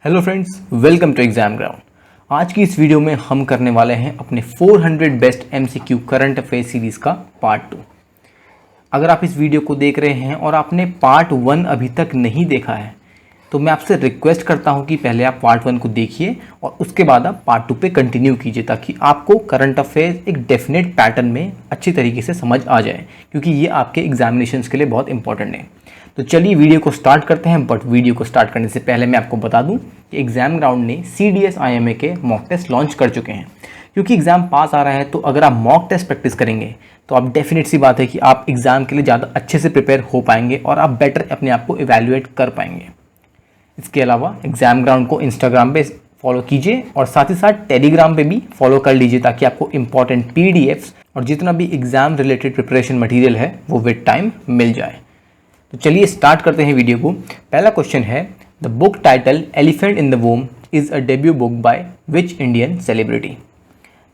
Hello friends, welcome to exam ground. आज की इस वीडियो में हम करने वाले हैं अपने 400 best MCQ current affair series का पार्ट 2। अगर आप इस वीडियो को देख रहे हैं और आपने पार्ट 1 अभी तक नहीं देखा है तो मैं आपसे रिक्वेस्ट करता हूं कि पहले आप पार्ट 1 को देखिए और उसके बाद आप पार्ट 2 पे कंटिन्यू कीजिए, ताकि आपको करंट अफेयर एक डेफिनेट पैटर्न में अच्छी तरीके से समझ आ जाए, क्योंकि ये आपके एग्जामिनेशंस के लिए बहुत इंपॉर्टेंट है। तो चलिए वीडियो को स्टार्ट करते हैं। बट वीडियो को स्टार्ट करने से पहले मैं आपको बता दूं कि एग्जाम ग्राउंड ने CDS IMA के मॉक टेस्ट लॉन्च कर चुके हैं। क्योंकि एग्जाम पास आ रहा है तो अगर आप मॉक टेस्ट प्रैक्टिस करेंगे तो आप डेफिनेट सी बात है कि आप एग्जाम के लिए ज़्यादा अच्छे से प्रिपेयर हो पाएंगे और आप बेटर अपने आप को इवैल्यूएट कर पाएंगे। इसके अलावा एग्जाम ग्राउंड को इंस्टाग्राम पे फॉलो कीजिए और साथ ही साथ टेलीग्राम पे भी फॉलो कर लीजिए, ताकि आपको इंपॉर्टेंट PDFs और जितना भी एग्जाम रिलेटेड प्रिपरेशन मटेरियल है वो विद टाइम मिल जाए। तो चलिए स्टार्ट करते हैं वीडियो को। पहला क्वेश्चन है, the book title elephant in the वूम is a debut book by which Indian celebrity.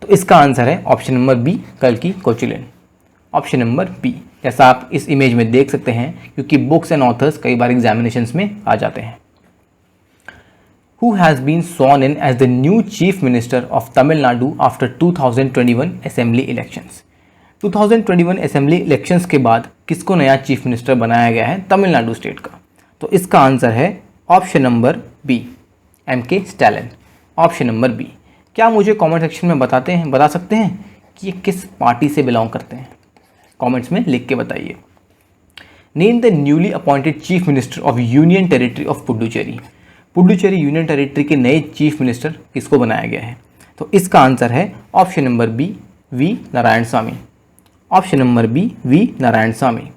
तो इसका आंसर है ऑप्शन नंबर बी, कल्कि कोचलिन। ऑप्शन नंबर बी, जैसा आप इस इमेज में देख सकते हैं, क्योंकि बुक्स एंड ऑथर्स कई बार एग्जामिनेशंस में आ जाते हैं। Who has been sworn in as the new Chief Minister of Tamil Nadu after 2021 Assembly elections? 2021 Assembly elections के बाद किसको नया चीफ मिनिस्टर बनाया गया है तमिलनाडु स्टेट का? तो इसका आंसर है option number B, MK Stalin. Option number B. क्या मुझे कमेंट सेक्शन में बता सकते हैं कि ये किस पार्टी से बिलोंग करते हैं? कमेंट्स में लिख के बताइए। Name the newly appointed chief minister of union territory of Puducherry. Puducherry union territory के नए चीफ मिनिस्टर किसको बनाया गया है? तो इसका आंसर है option number B, V Narayana Swamy. Option number B, V Narayana Swamy.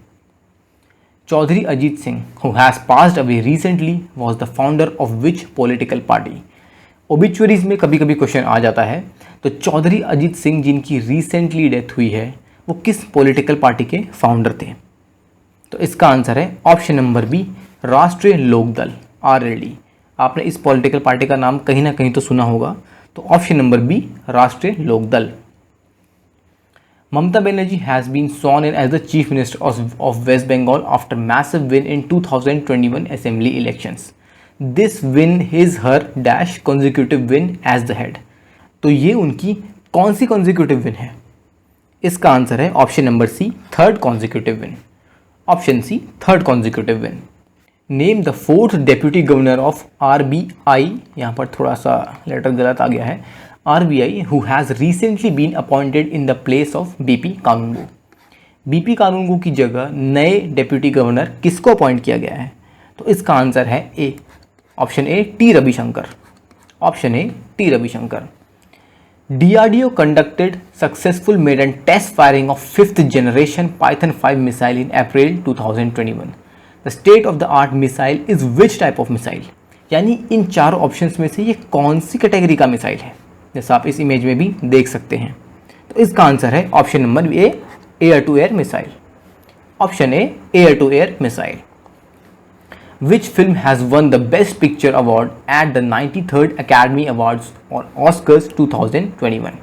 Chaudhary Ajit Singh, who has passed away recently, was the founder of which political party. Obituaries में कभी कभी क्वेश्चन आ जाता है। तो चौधरी अजीत सिंह जिनकी रिसेंटली डेथ हुई है वो किस पॉलिटिकल पार्टी के फाउंडर थे? तो इसका आंसर है option number B, Rashtriya Lokdal, RLD। आपने इस पॉलिटिकल पार्टी का नाम कहीं ना कहीं तो सुना होगा। तो option number B, Rashtriya Lok Dal. Mamata Banerjee has been sworn in as the chief minister of West Bengal after massive win in 2021 assembly elections. This win is her dash consecutive win as the head. तो ये उनकी कौन सी consecutive win है? इसका answer है option number C, third consecutive win। Option C, third consecutive win। Name the fourth deputy governor of RBI, यहाँ पर थोड़ा सा लेटर गलत आ गया है, RBI, who has recently been appointed in the place of BP Kanungo. BP Kanungo की जगह नए डेप्यूटी गवर्नर किसको अपॉइंट किया गया है? तो इसका आंसर है A, option A, T Ravishankar. Option A, T Ravishankar. DRDO conducted successful maiden test firing of 5th generation Python 5 missile in April 2021। The state of the art missile is which type of missile. यानी इन चारों options में से ये कौन सी category का missile है, जैसा आप इस इमेज में भी देख सकते हैं। तो इसका आंसर है option number A, air to air missile. Option A, air to air missile. Which film has won the best picture award at the 93rd academy awards और ऑस्कर्स 2021।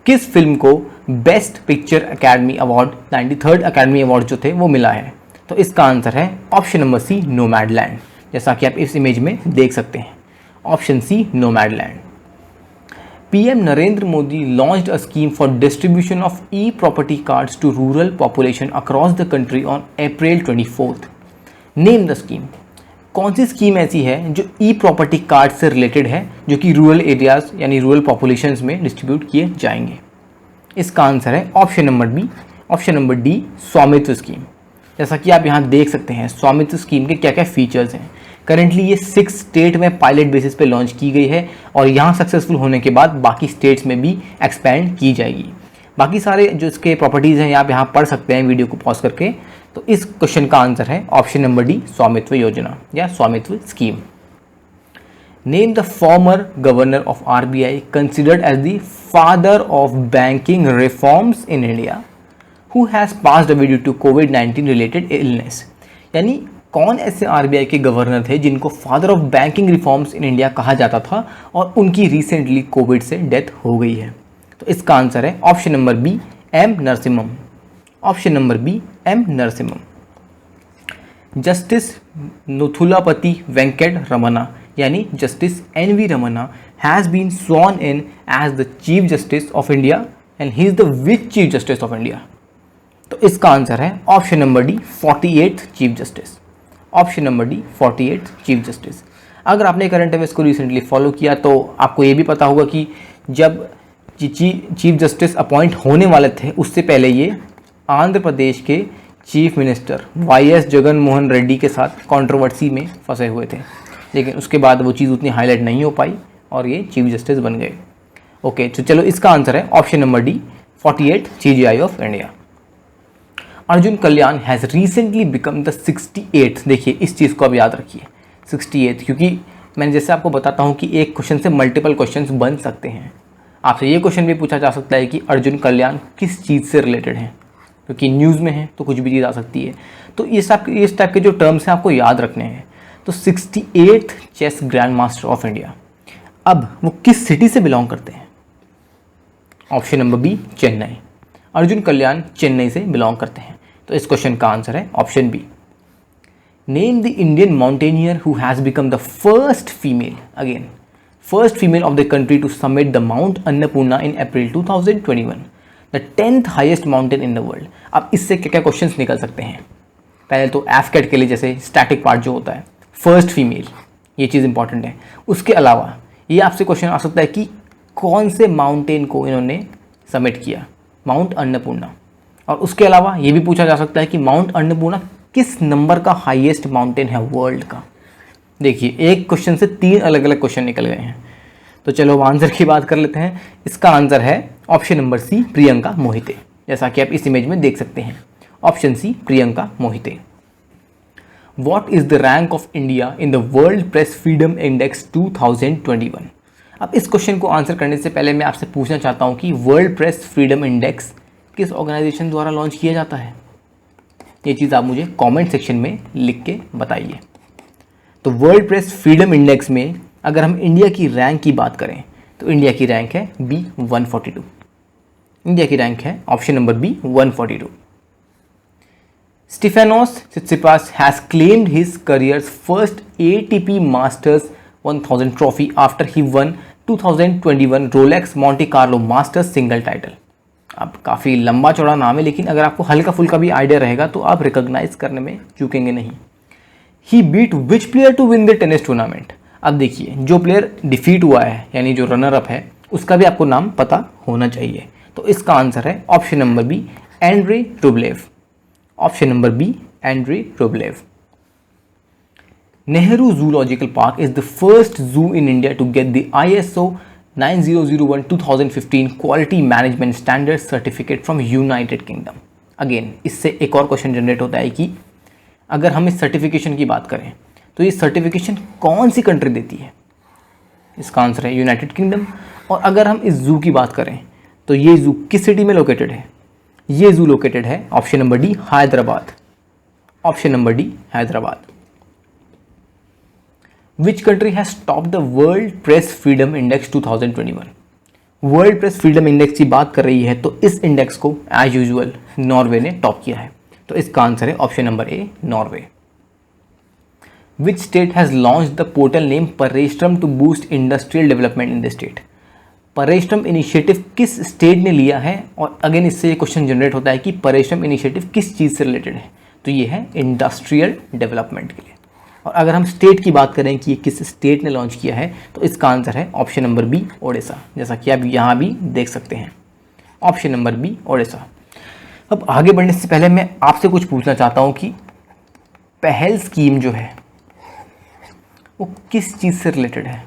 किस फिल्म को best picture academy award, 93rd academy award जो थे वो मिला है? तो इसका आंसर है ऑप्शन नंबर सी, नोमैडलैंड, जैसा कि आप इस इमेज में देख सकते हैं। Option C, Nomadland. PM Narendra Modi launched a scheme for distribution of e-property cards to rural population across the country on April 24। Name the scheme. कौन सी स्कीम ऐसी है जो ई-प्रॉपर्टी कार्ड से रिलेटेड है, जो कि रूरल एरियाज यानी रूरल पॉपुलेशंस में डिस्ट्रीब्यूट किए जाएंगे? इसका आंसर है option number B, option number D, Swamitva scheme. जैसा कि आप यहाँ देख सकते हैं स्वामित्व स्कीम के क्या क्या फीचर्स हैं। करेंटली ये 6 स्टेट में पायलट बेसिस पे लॉन्च की गई है और यहाँ सक्सेसफुल होने के बाद बाकी स्टेट्स में भी एक्सपैंड की जाएगी। बाकी सारे जो इसके प्रॉपर्टीज़ हैं आप यहाँ पढ़ सकते हैं वीडियो को पॉज करके। तो इस क्वेश्चन का आंसर है ऑप्शन नंबर डी, स्वामित्व योजना या Swamitva scheme. Name the former governor of RBI considered as the father of banking reforms in India, who has passed away due to COVID-19 related illness। यानी कौन ऐसे RBI के governor थे जिनको father of banking reforms in India कहा जाता था और उनकी रिसेंटली कोविड से डेथ हो गई है? तो इसका आंसर है option number B, M Narasimham. Option number B, M Narasimham. Justice Nuthulapati Venkata Ramana यानी justice N V. Ramanna has been sworn in as the chief justice of India and he is the which chief justice of India? तो इसका answer है option number D 48th chief justice. Option number D 48th chief justice. अगर आपने current affairs को recently follow किया तो आपको ये भी पता होगा कि जब चीफ जस्टिस अपॉइंट होने वाले थे उससे पहले ये आंध्र प्रदेश के चीफ मिनिस्टर वाई.एस. जगन मोहन रेड्डी के साथ कंट्रोवर्सी में फंसे हुए थे, लेकिन उसके बाद वो चीज़ उतनी हाईलाइट नहीं हो पाई और ये चीफ जस्टिस बन गए। ओके, तो चलो इसका आंसर है option number D 48th CJI of India. Arjun Kalyan has recently become the 68th। देखिए इस चीज़ को अब याद रखिए 68th, क्योंकि मैंने जैसे आपको बताता हूँ कि एक क्वेश्चन से मल्टीपल क्वेश्चंस बन सकते हैं। आपसे ये क्वेश्चन भी पूछा जा सकता है कि अर्जुन कल्याण किस चीज़ से रिलेटेड है, क्योंकि न्यूज़ में है तो कुछ भी चीज़ आ सकती है। तो इस टाइप के जो टर्म्स हैं आपको याद रखने हैं। तो 68th chess grand master of India, अब वो किस सिटी से बिलोंग करते हैं? Option number B Chennai. Arjun Kalyan Chennai से बिलोंग करते हैं, तो इस क्वेश्चन का आंसर है option B. Name the Indian mountaineer who has become the first female of the country to summit the mount Annapurna in April 2021, the 10th highest mountain in the world. अब इससे क्या क्या क्वेश्चंस निकल सकते हैं? पहले तो एफकेट के लिए जैसे स्टैटिक पार्ट जो होता है, फर्स्ट फीमेल, ये चीज़ इंपॉर्टेंट है। उसके अलावा ये आपसे क्वेश्चन आ सकता है कि कौन से माउंटेन को इन्होंने समिट किया, माउंट अन्नपूर्णा। और उसके अलावा ये भी पूछा जा सकता है कि माउंट अन्नपूर्णा किस नंबर का हाईएस्ट माउंटेन है वर्ल्ड का। देखिए एक क्वेश्चन से 3 अलग अलग क्वेश्चन निकल गए हैं। तो चलो अब आंसर की बात कर लेते हैं। इसका आंसर है option number C Priyanka Mohite, जैसा कि आप इस इमेज में देख सकते हैं। Option C Priyanka Mohite. What is the rank of India in the world press freedom index 2021? अब इस क्वेश्चन को आंसर करने से पहले मैं आपसे पूछना चाहता हूं कि वर्ल्ड प्रेस फ्रीडम इंडेक्स किस ऑर्गेनाइजेशन द्वारा लॉन्च किया जाता है? ये चीज़ आप मुझे कमेंट सेक्शन में लिख के बताइए। तो वर्ल्ड प्रेस फ्रीडम इंडेक्स में अगर हम इंडिया की रैंक की बात करें तो इंडिया की रैंक है बी 142। इंडिया की रैंक है option number B 142। Stefanos Tsitsipas has claimed his career's first ATP Masters 1000 trophy after he won 2021 Rolex Monte Carlo Masters single title. अब काफ़ी लंबा चौड़ा नाम है, लेकिन अगर आपको हल्का फुल्का भी आइडिया रहेगा तो आप रिकॉग्नाइज करने में चूकेंगे नहीं। He beat which player to win the tennis tournament? अब देखिए जो प्लेयर डिफीट हुआ है यानी जो रनर अप है उसका भी आपको नाम पता होना चाहिए। तो इसका आंसर है option number B Andrey Rublev. Option number B Andrey Rublev. Nehru zoological park is the first zoo in India to get the ISO 9001:2015 quality management standard certificate from United Kingdom. Again इससे एक और question generate होता है कि अगर हम इस certification की बात करें तो ये सर्टिफिकेशन कौन सी कंट्री देती है? इसका आंसर है यूनाइटेड किंगडम। और अगर हम इस जू की बात करें तो ये जू किस सिटी में लोकेटेड है? ये जू लोकेटेड है option number D Hyderabad. Option number D Hyderabad. Which country has top the world press freedom index 2021? World press freedom index की बात कर रही है तो इस इंडेक्स को एज यूजुअल नॉर्वे ने टॉप किया है। तो इसका आंसर है option number A Norway. Which state has launch the portal name Parishram to boost industrial development in the state? Parishram initiative किस स्टेट ने लिया है? और अगेन इससे क्वेश्चन जनरेट होता है कि परेश्रम इनिशिएटिव किस चीज़ से रिलेटेड है? तो ये है इंडस्ट्रियल डेवलपमेंट के लिए। और अगर हम स्टेट की बात करें कि ये किस स्टेट ने लॉन्च किया है तो इसका आंसर है ऑप्शन नंबर बी ओडिशा, जैसा कि आप यहाँ भी देख सकते हैं। Option number B Odisha. अब आगे बढ़ने से पहले मैं आपसे कुछ पूछना चाहता हूँ कि पहल स्कीम जो है वो किस चीज़ से रिलेटेड है?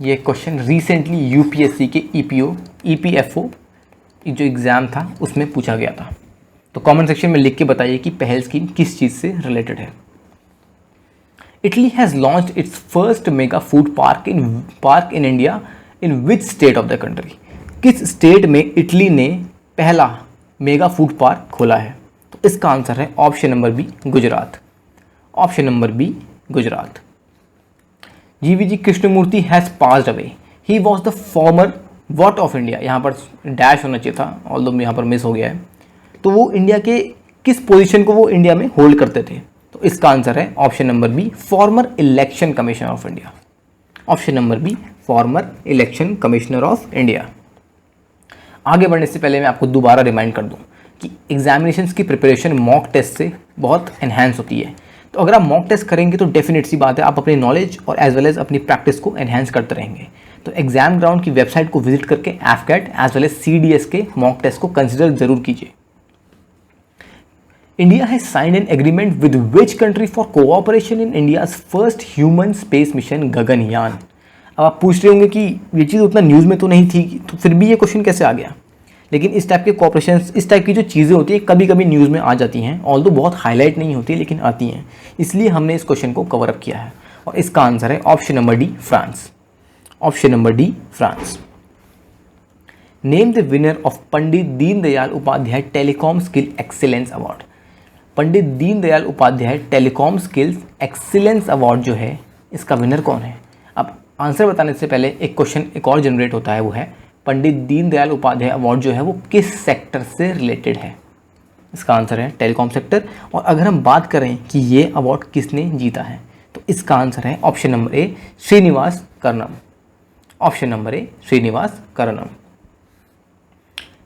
ये क्वेश्चन रिसेंटली UPSC के EPFO जो एग्ज़ाम था उसमें पूछा गया था। तो कमेंट सेक्शन में लिख के बताइए कि पहल स्कीम किस चीज़ से रिलेटेड है। Italy has launched it's first mega food park in India in which state of the country? किस स्टेट में इटली ने पहला मेगा फूड पार्क खोला है? तो इसका आंसर है option number B Gujarat. Option number B Gujarat. GVG Krishnamurthy has passed away, he was the former what of India? यहाँ पर डैश होना चाहिए था, ऑल्दो यहाँ पर मिस हो गया है। तो वो इंडिया के किस पोजीशन को वो इंडिया में होल्ड करते थे? तो तो इसका आंसर है option number B, former election commissioner of India. Option number B, former election commissioner of India. आगे बढ़ने से पहले मैं आपको दोबारा रिमाइंड कर दूं कि एग्जामिनेशंस की प्रिपरेशन मॉक टेस्ट से बहुत एनहांस होती है। तो अगर आप मॉक टेस्ट करेंगे तो डेफिनेट सी बात है आप अपनी नॉलेज और एज वेल एज अपनी प्रैक्टिस को एनहांस करते रहेंगे। तो एग्जाम ग्राउंड की वेबसाइट को विजिट करके AFCAT as well as CDS के मॉक टेस्ट को कंसिडर जरूर कीजिए। India has signed an agreement with which country for cooperation in India's first human space mission Gaganyaan. अब आप पूछ रहे होंगे कि ये चीज़ उतना न्यूज़ में तो नहीं थी, तो फिर भी ये क्वेश्चन कैसे आ गया। लेकिन इस टाइप के कॉपरेशन, इस टाइप की जो चीज़ें होती हैं कभी कभी न्यूज़ में आ जाती हैं, ऑल्दो बहुत हाईलाइट नहीं होती लेकिन आती हैं, इसलिए हमने इस क्वेश्चन को कवर अप किया है। और इसका आंसर है option number D, France. Option number D, France. Name the winner of Pandit Deendayal Upadhyaya telecom skill excellence award. Pandit Deendayal Upadhyaya telecom skills excellence award जो है, इसका विनर कौन है। अब आंसर बताने से पहले एक क्वेश्चन एक और जनरेट होता है, वो है पंडित दीनदयाल उपाध्याय अवार्ड जो है वो किस सेक्टर से रिलेटेड है। इसका आंसर है टेलीकॉम सेक्टर। और अगर हम बात करें कि ये अवार्ड किसने जीता है, तो इसका आंसर है option number A, Srinivas Karnam. Option number A, Srinivas Karnam.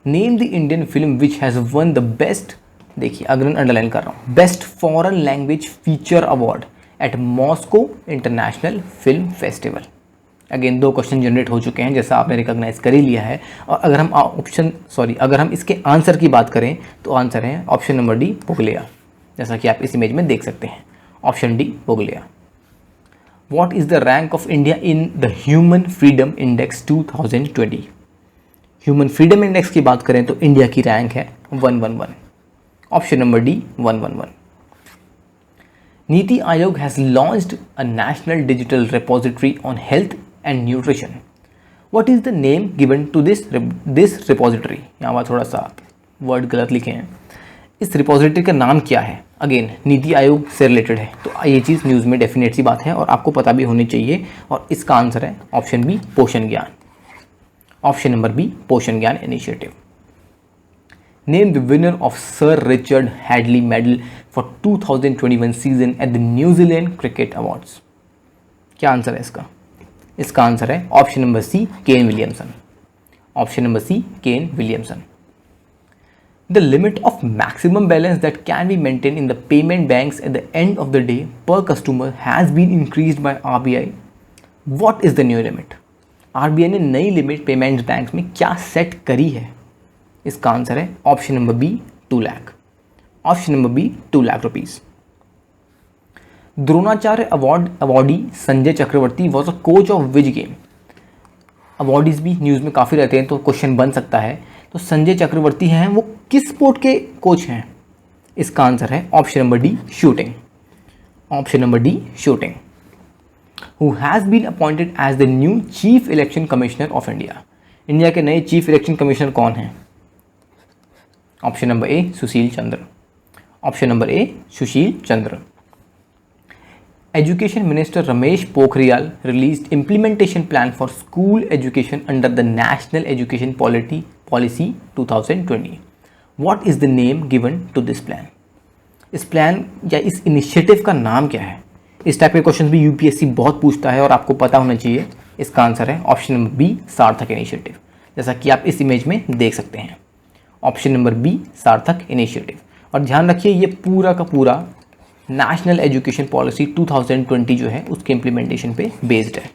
Name the Indian film which has won the best, देखिए अगर अंडरलाइन कर रहा हूँ, best foreign language feature award at Moscow International Film Festival. Again 2 question generate हो चुके हैं जैसा आपने रिकॉग्नाइज कर ही लिया है। और अगर हम अगर हम इसके आंसर की बात करें तो आंसर है ऑप्शन नंबर डी, पुगलिया, जैसा कि आप इस इमेज में देख सकते हैं। Option D, Puglia. What is the rank of India in the Human Freedom Index 2020। Human Freedom index की बात करें तो इंडिया की रैंक है 111। Option number D, 111। NITI Aayog has launched a national digital repository on health and nutrition. What is the name given to this repository. यहाँ पर थोड़ा सा वर्ड गलत लिखे हैं। इस रिपोजिटरी का नाम क्या है। अगेन नीति आयोग से रिलेटेड है, तो ये चीज़ न्यूज़ में डेफिनेट सी बात है और आपको पता भी होनी चाहिए। और इसका आंसर है ऑप्शन बी, पोषण ज्ञान। Option number B, Poshan Gyan initiative. Name the winner of Sir Richard Hadlee medal for 2021 season at the New Zealand cricket awards. क्या आंसर है इसका। इसका आंसर है option number C, Ken Williamson. Option number C, Ken Williamson. The limit of maximum balance that can be maintain in the payment banks at the end of the day per customer has been increased by RBI। What is the new limit. RBI ने नई limit payments banks में क्या set करी है। इसका answer है option number B, 2 lakh. Option number B, 2 lakh rupees. Dronacharya awardee Sanjay Chakravarthy was a coach of which game. Awardees भी news में काफ़ी रहते हैं तो क्वेश्चन बन सकता है। तो संजय चक्रवर्ती हैं वो किस स्पोर्ट के कोच हैं। इसका आंसर है option number D, shooting. Option number D, shooting. Who has been appointed as the new chief election commissioner of India. India के नए चीफ इलेक्शन कमिश्नर कौन हैं। Option number A, Sushil Chandra. Option number A, Sushil Chandra. Education Minister Ramesh Pokhriyal released implementation plan for school education under the National Education Policy 2020. What is the name given to this plan? इस plan या इस initiative का नाम क्या है। इस type के question भी UPSC बहुत पूछता है और आपको पता होना चाहिए। इसका आंसर है ऑप्शन नंबर बी, सार्थक इनिशिएटिव, जैसा कि आप इस इमेज में देख सकते हैं। ऑप्शन नंबर बी, सार्थक इनिशिएटिव। और ध्यान रखिए ये पूरा का पूरा नेशनल एजुकेशन पॉलिसी 2020 जो है उसके इम्प्लीमेंटेशन पे बेस्ड है।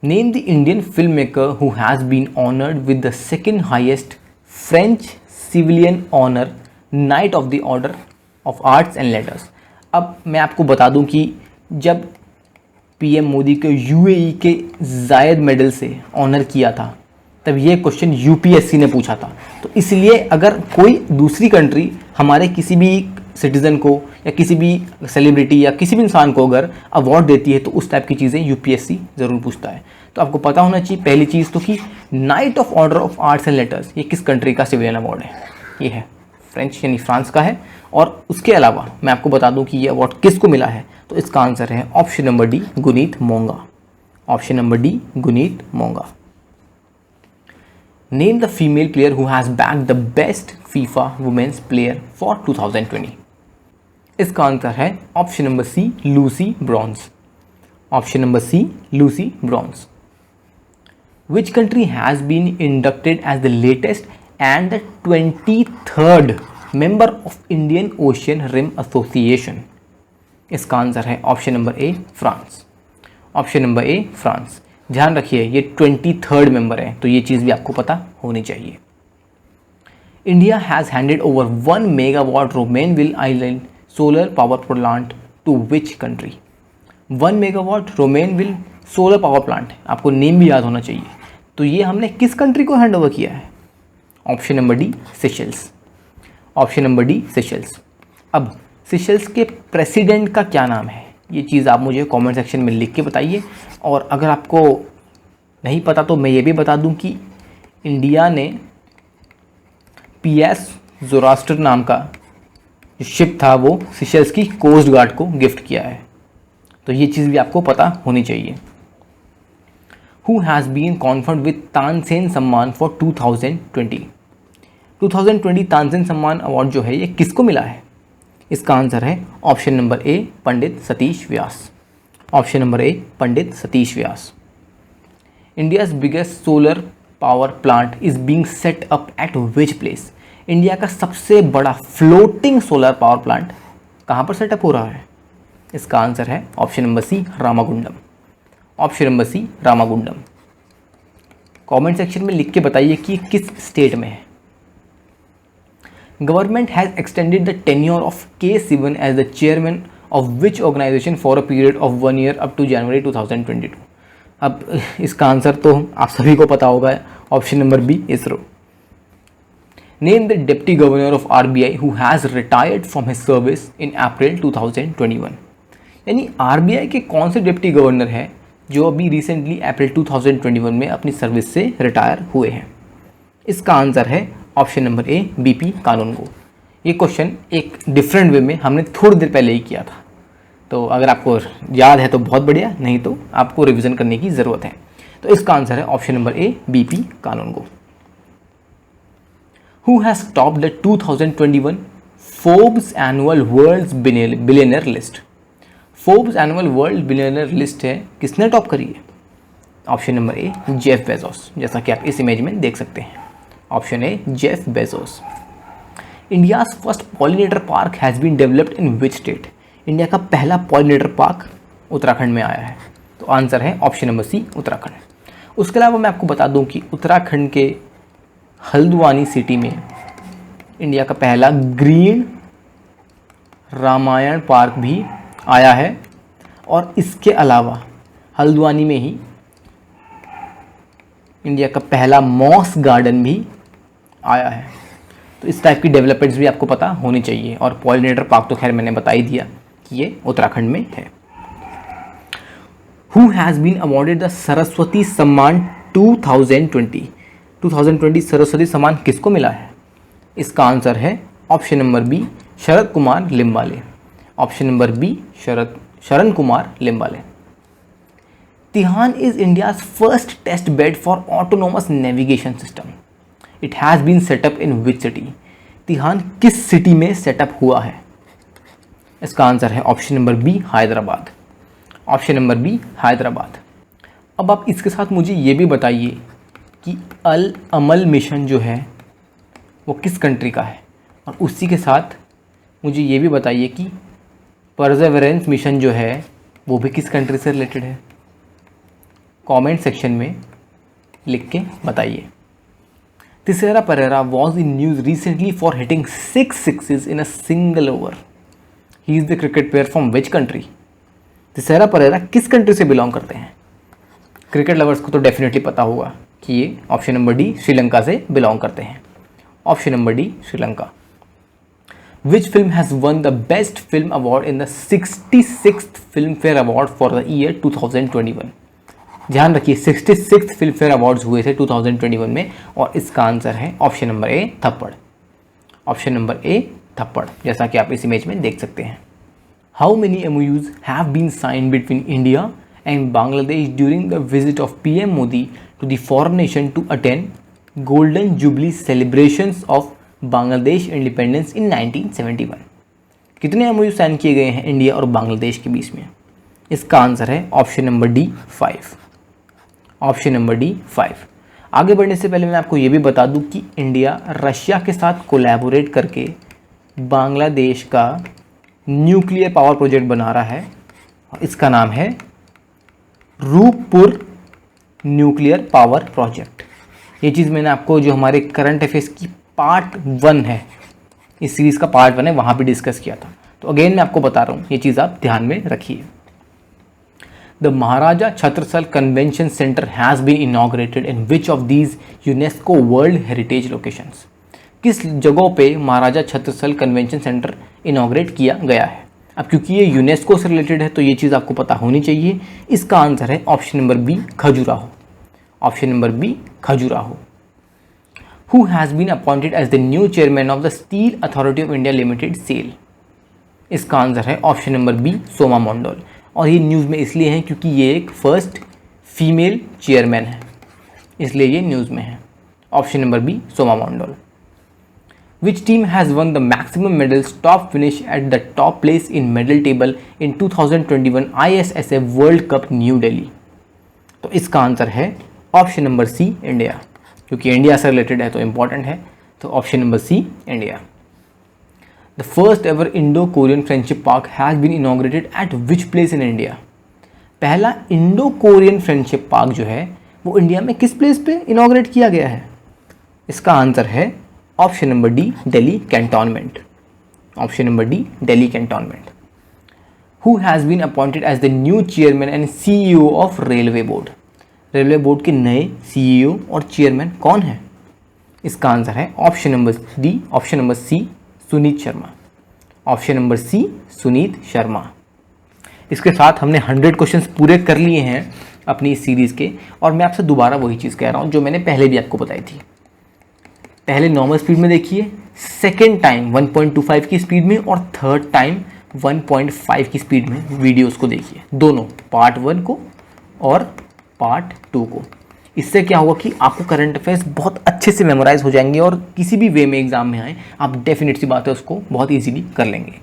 Name the Indian film maker who has been honoured with the second highest French civilian honour Knight of the Order of Arts and Letters. अब मैं आपको बता दूं कि जब PM मोदी को UAE के जायद मेडल से ऑनर किया था तब ये क्वेश्चन UPSC ने पूछा था। तो इसलिए अगर कोई दूसरी कंट्री हमारे किसी भी सिटीज़न को या किसी भी सेलिब्रिटी या किसी भी इंसान को अगर अवार्ड देती है तो उस टाइप की चीज़ें UPSC ज़रूर पूछता है। तो आपको पता होना चाहिए पहली चीज़ तो कि night of order of Arts and letters ये किस कंट्री का सिविलियन अवार्ड है। ये है फ्रेंच यानी फ्रांस का है। और उसके अलावा मैं आपको बता दूं कि ये अवार्ड किसको मिला है, तो इसका आंसर है option number D, Guneet Monga. Option number D, Guneet Monga. Name the female player who has bagged the best FIFA women's player for 2020। इसका आंसर है option number C, Lucy Bronze. Option number C, Lucy Bronze. Which country has been inducted as the latest and the 23rd member of Indian Ocean Rim Association? इसका answer है option number ए, France. Option number ए, France. ध्यान रखिए ये 23rd member है, तो ये चीज़ भी आपको पता होनी चाहिए। India has handed over 1 megawatt Romainville island solar power plant to which country? 1 megawatt Romainville solar power plant, आपको नेम भी याद होना चाहिए। तो ये हमने किस कंट्री को हैंड ओवर किया है? Option number D, Seychelles. Option number D, Seychelles. अब सेशल्स के प्रेसिडेंट का क्या नाम है, ये चीज़ आप मुझे कमेंट सेक्शन में लिख के बताइए। और अगर आपको नहीं पता तो मैं ये भी बता दूं कि इंडिया ने PS ज़ोरास्टर नाम का जो शिप था वो सेशल्स की कोस्ट गार्ड को गिफ्ट किया है, तो ये चीज़ भी आपको पता होनी चाहिए। Who has been conferred with Tansen सम्मान for 2020? 2020 तानसेन सम्मान अवार्ड जो है ये किसको मिला है? इसका आंसर है option number A, Pandit Satish Vyas. Option number A, Pandit Satish Vyas. India's biggest solar power plant is being set up at which place? India का सबसे बड़ा फ्लोटिंग सोलर पावर प्लांट कहाँ पर सेटअप हो रहा है? इसका आंसर है option number C, Ramagundam. Option number C, Ramagundam. Comment section में लिख के बताइए कि किस स्टेट में है। Government has extended the tenure of K Sivan as the chairman of which organisation for a period of 1 year up to January 2022? अब इसका आंसर तो आप सभी को पता होगा, option number B, ISRO. Name the deputy governor of RBI who has retired from his service in April 2021। यानी RBI के कौन से डिप्टी गवर्नर हैं जो अभी रिसेंटली अप्रैल 2021 में अपनी सर्विस से रिटायर हुए हैं? इसका आंसर है ऑप्शन नंबर ए, BP कानूनगो। ये क्वेश्चन एक डिफरेंट वे में हमने थोड़ी देर पहले ही किया था, तो अगर आपको याद है तो बहुत बढ़िया, नहीं तो आपको रिवीजन करने की ज़रूरत है। तो इसका आंसर है option number A, BP Kanungo. Who has top the 2021 Forbes annual world's billionaire list? Forbes annual world billionaire list है, किसने टॉप करी है? Option number A, Jeff Bezos, जैसा कि आप इस इमेज में देख सकते हैं। Option A, Jeff Bezos. India's first pollinator park has been developed in which state? India का पहला पॉलिनेटर पार्क उत्तराखंड में आया है, तो आंसर है ऑप्शन नंबर सी, उत्तराखंड। उसके अलावा मैं आपको बता दूं कि उत्तराखंड के हल्द्वानी सिटी में इंडिया का पहला ग्रीन रामायण पार्क भी आया है, और इसके अलावा हल्द्वानी में ही इंडिया का पहला मॉस गार्डन भी आया है। तो इस टाइप की डेवलपमेंट्स भी आपको पता होनी चाहिए। और पॉलिनेटर पार्क तो खैर मैंने बता ही दिया कि ये उत्तराखंड में है। Who has been awarded the Saraswati Samman 2020? 2020 Saraswati सम्मान किसको मिला है? इसका आंसर है option number B, Sharad Kumar Limbale. Option number B, Sharan Kumar Limbale. Tihan is India's first test bed for autonomous navigation system. It has been set up in which city? Tihan किस सिटी में सेटअप हुआ है? इसका आंसर है option number B, Hyderabad. Option number B, Hyderabad. अब आप इसके साथ मुझे ये भी बताइए कि अल अमल मिशन जो है वो किस कंट्री का है, और उसी के साथ मुझे ये भी बताइए कि परसेवरेंस मिशन जो है वो भी किस कंट्री से रिलेटेड है। कमेंट सेक्शन में लिख के बताइए। Thisara Perera was in news recently for hitting 6 sixes in a single over. He is the cricket player from which country? Thisara Perera किस कंट्री से बिलोंग करते हैं? क्रिकेट लवर्स को तो डेफिनेटली पता होगा कि ये ऑप्शन नंबर डी, श्रीलंका से बिलोंग करते हैं। Option number D, Sri Lanka. Which film has won the Best Film Award in the 66th Filmfare Award for the year 2021? ध्यान रखिए 66th फिल्मफेयर अवार्ड्स हुए थे 2021 में, और इसका आंसर है ऑप्शन नंबर ए, थप्पड़। ऑप्शन नंबर ए, थप्पड़, जैसा कि आप इस इमेज में देख सकते हैं। How many MOUs have been signed between India and Bangladesh during the visit of PM Modi to the foreign nation to attend Golden Jubilee celebrations of Bangladesh independence in 1971? कितने एमओयू साइन किए गए हैं India और बांग्लादेश के बीच में? इसका answer है option number D 5। Option number D 5। आगे बढ़ने से पहले मैं आपको ये भी बता दूं कि इंडिया रशिया के साथ कोलैबोरेट करके बांग्लादेश का न्यूक्लियर पावर प्रोजेक्ट बना रहा है। इसका नाम है रूपपुर न्यूक्लियर पावर प्रोजेक्ट। ये चीज़ मैंने आपको जो हमारे करंट अफेयर्स की पार्ट 1 है, इस सीरीज़ का पार्ट 1 है, वहाँ पे डिस्कस किया था। तो अगेन मैं आपको बता रहा हूँ, ये चीज़ आप ध्यान में रखिए। The Maharaja Chhatrasal convention centre has been inaugurated in which of these UNESCO world heritage locations? किस जगहों पे Maharaja Chhatrasal convention centre inaugurate किया गया है? अब क्योंकि ये यूनेस्को से रिलेटेड है तो ये चीज़ आपको पता होनी चाहिए। इसका आंसर है option number B Khajuraho. Option number B Khajuraho. Who has been appointed as the new chairman of the Steel Authority of India Limited SAIL? इसका आंसर है ऑप्शन नंबर बी सोमा मंडल। और ये न्यूज़ में इसलिए है क्योंकि ये एक फर्स्ट फीमेल चेयरमैन है, इसलिए ये न्यूज़ में है। Option number B Soma Mondal. Which team has won the maximum medals top finish at the top place in medal table in 2021 ISSA World Cup New Delhi? तो इसका आंसर है ऑप्शन नंबर सी इंडिया, क्योंकि India से related है तो important है। तो option number C India. The first ever Indo Korean friendship park has been inaugurated at which place in India? पहला इंडो कोरियन फ्रेंडशिप पार्क जो है वो इंडिया में किस प्लेस पे इनॉग्रेट किया गया है? इसका आंसर है option number D Delhi cantonment. Option number D Delhi cantonment. Who has been appointed as the new chairman and CEO of railway board? Railway board के नए CEO और चेयरमैन कौन है? इसका आंसर है option number D, option number C Sunit Sharma. Option number C Sunit Sharma. इसके साथ हमने 100 क्वेश्चंस पूरे कर लिए हैं अपनी इस सीरीज़ के। और मैं आपसे दोबारा वही चीज़ कह रहा हूँ जो मैंने पहले भी आपको बताई थी। पहले नॉर्मल स्पीड में देखिए, सेकेंड टाइम 1.25 की स्पीड में और थर्ड टाइम 1.5 की स्पीड में वीडियोस को देखिए, दोनों पार्ट 1 को और पार्ट 2 को। इससे क्या होगा कि आपको करंट अफेयर्स बहुत अच्छे से मेमोराइज हो जाएंगे और किसी भी वे में एग्जाम में आए आप डेफिनेट सी बात है उसको बहुत ईजीली कर लेंगे।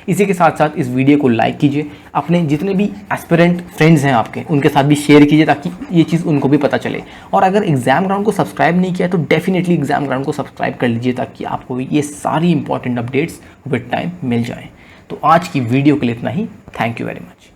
इसी के साथ साथ इस वीडियो को लाइक कीजिए, अपने जितने भी एस्पिरेंट फ्रेंड्स हैं आपके उनके साथ भी शेयर कीजिए ताकि ये चीज़ उनको भी पता चले। और अगर एग्जाम ग्राउंड को सब्सक्राइब नहीं किया तो डेफिनेटली एग्जाम ग्राउंड को सब्सक्राइब कर लीजिए ताकि आपको ये सारी इंपॉर्टेंट अपडेट्स विद टाइम मिल जाएँ। तो आज की वीडियो के लिए इतना ही। Thank you very much.